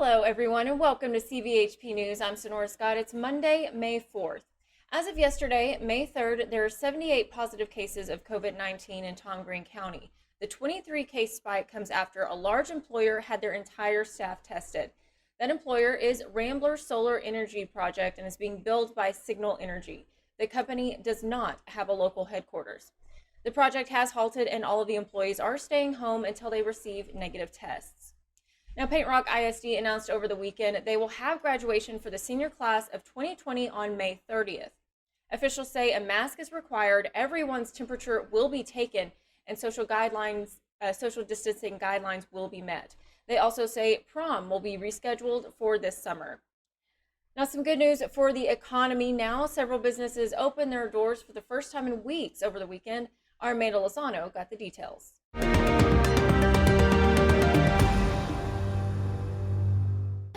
Hello, everyone, and welcome to CVHP News. I'm Sonora Scott. It's Monday, May 4th. As of yesterday, May 3rd, there are 78 positive cases of COVID-19 in Tom Green County. The 23-case spike comes after a large employer had their entire staff tested. That employer is Rambler Solar Energy Project and is being billed by Signal Energy. The company does not have a local headquarters. The project has halted, and all of the employees are staying home until they receive negative tests. Now, Paint Rock ISD announced over the weekend they will have graduation for the senior class of 2020 on May 30th. Officials say a mask is required, everyone's temperature will be taken, and social distancing guidelines will be met. They also say prom will be rescheduled for this summer. Now, some good news for the economy now. Several businesses opened their doors for the first time in weeks over the weekend. Our Amanda Lozano got the details.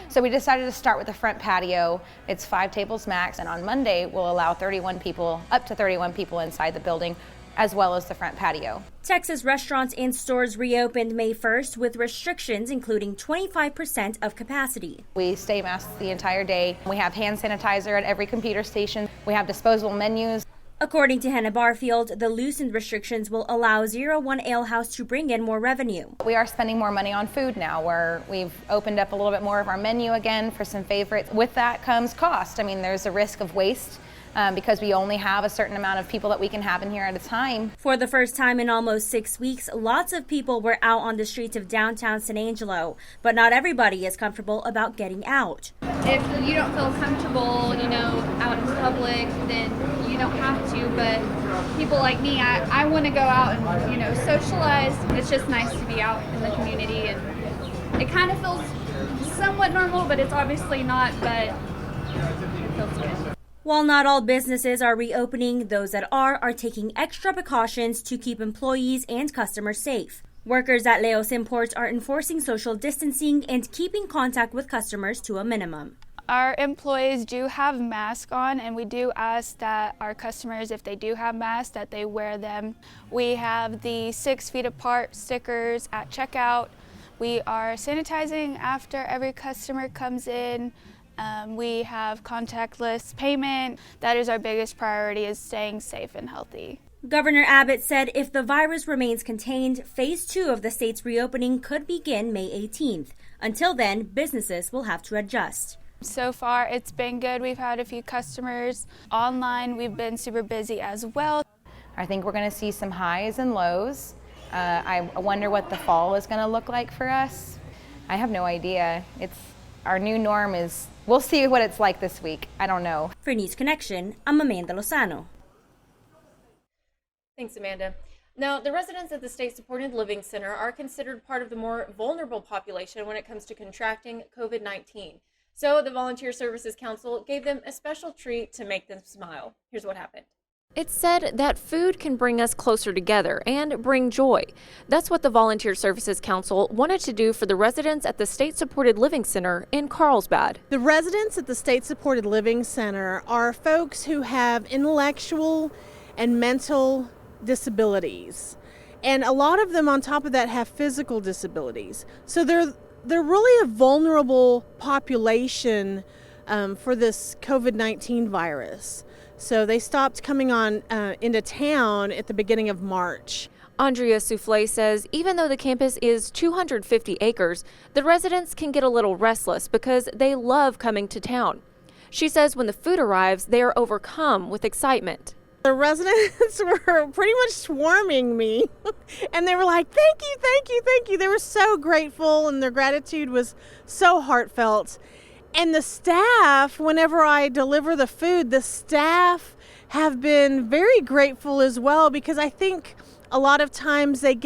So we decided to start with the front patio. It's 5 tables max, and on Monday we'll allow up to 31 people inside the building, as well as the front patio. Texas restaurants and stores reopened May 1st with restrictions including 25% of capacity. We stay masked the entire day. We have hand sanitizer at every computer station. We have disposable menus. According to Hannah Barfield, the loosened restrictions will allow 01 Ale House to bring in more revenue. We are spending more money on food now, where we've opened up a little bit more of our menu again for some favorites. With that comes cost. I mean, there's a risk of waste because we only have a certain amount of people that we can have in here at a time. For the first time in almost 6 weeks, lots of people were out on the streets of downtown San Angelo, but not everybody is comfortable about getting out. If you don't feel comfortable, out in public, then you don't have to, but people like me, I want to go out and, socialize. It's just nice to be out in the community, and it kind of feels somewhat normal, but it's obviously not, but it feels good. While not all businesses are reopening, those that are taking extra precautions to keep employees and customers safe. Workers at Leo's Imports are enforcing social distancing and keeping contact with customers to a minimum. Our employees do have masks on, and we do ask that our customers, if they do have masks, that they wear them. We have the 6 feet apart stickers at checkout. We are sanitizing after every customer comes in. We have contactless payment. That is our biggest priority, is staying safe and healthy. Governor Abbott said if the virus remains contained, phase 2 of the state's reopening could begin May 18th. Until then, businesses will have to adjust. So far, it's been good. We've had a few customers online. We've been super busy as well. I think we're going to see some highs and lows. I wonder what the fall is going to look like for us. I have no idea. Our new norm is, we'll see what it's like this week. I don't know. For News Connection, I'm Amanda Lozano. Thanks, Amanda. Now, the residents at the State-Supported Living Center are considered part of the more vulnerable population when it comes to contracting COVID-19. So the Volunteer Services Council gave them a special treat to make them smile. Here's what happened. It's said that food can bring us closer together and bring joy. That's what the Volunteer Services Council wanted to do for the residents at the State-Supported Living Center in Carlsbad. The residents at the State-Supported Living Center are folks who have intellectual and mental disabilities. And a lot of them on top of that have physical disabilities. So they're really a vulnerable population for this COVID-19 virus. So they stopped coming on into town at the beginning of March. Andrea Souffle says even though the campus is 250 acres, the residents can get a little restless because they love coming to town. She says when the food arrives, they are overcome with excitement. The residents were pretty much swarming me, and they were like, thank you, thank you, thank you. They were so grateful, and their gratitude was so heartfelt. And the staff, whenever I deliver the food, the staff have been very grateful as well, because I think a lot of times they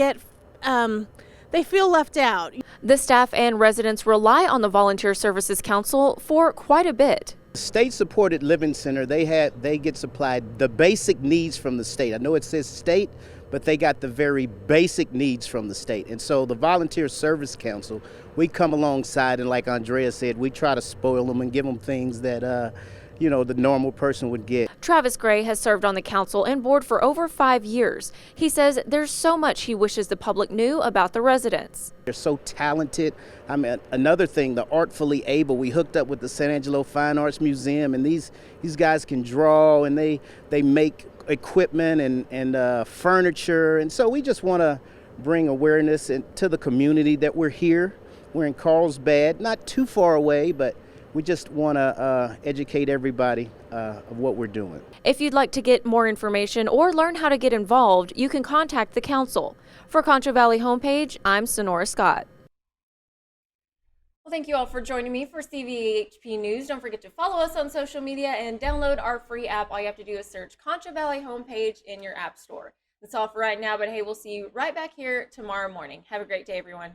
feel left out. The staff and residents rely on the Volunteer Services Council for quite a bit. State-supported living center, they get supplied the basic needs from the state. I know it says state, but they got the very basic needs from the state. And so the Volunteer Service Council, we come alongside, and like Andrea said, we try to spoil them and give them things that the normal person would get. Travis Gray has served on the council and board for over 5 years. He says there's so much he wishes the public knew about the residents. They're so talented. I mean, another thing, the artfully able. We hooked up with the San Angelo Fine Arts Museum, and these guys can draw, and they make equipment and furniture. And so we just want to bring awareness to the community that we're here. We're in Carlsbad, not too far away, but we just want to educate everybody of what we're doing. If you'd like to get more information or learn how to get involved, you can contact the council. For Concho Valley Homepage, I'm Sonora Scott. Well, thank you all for joining me for CVHP News. Don't forget to follow us on social media and download our free app. All you have to do is search Concho Valley Homepage in your app store. That's all for right now, but hey, we'll see you right back here tomorrow morning. Have a great day, everyone.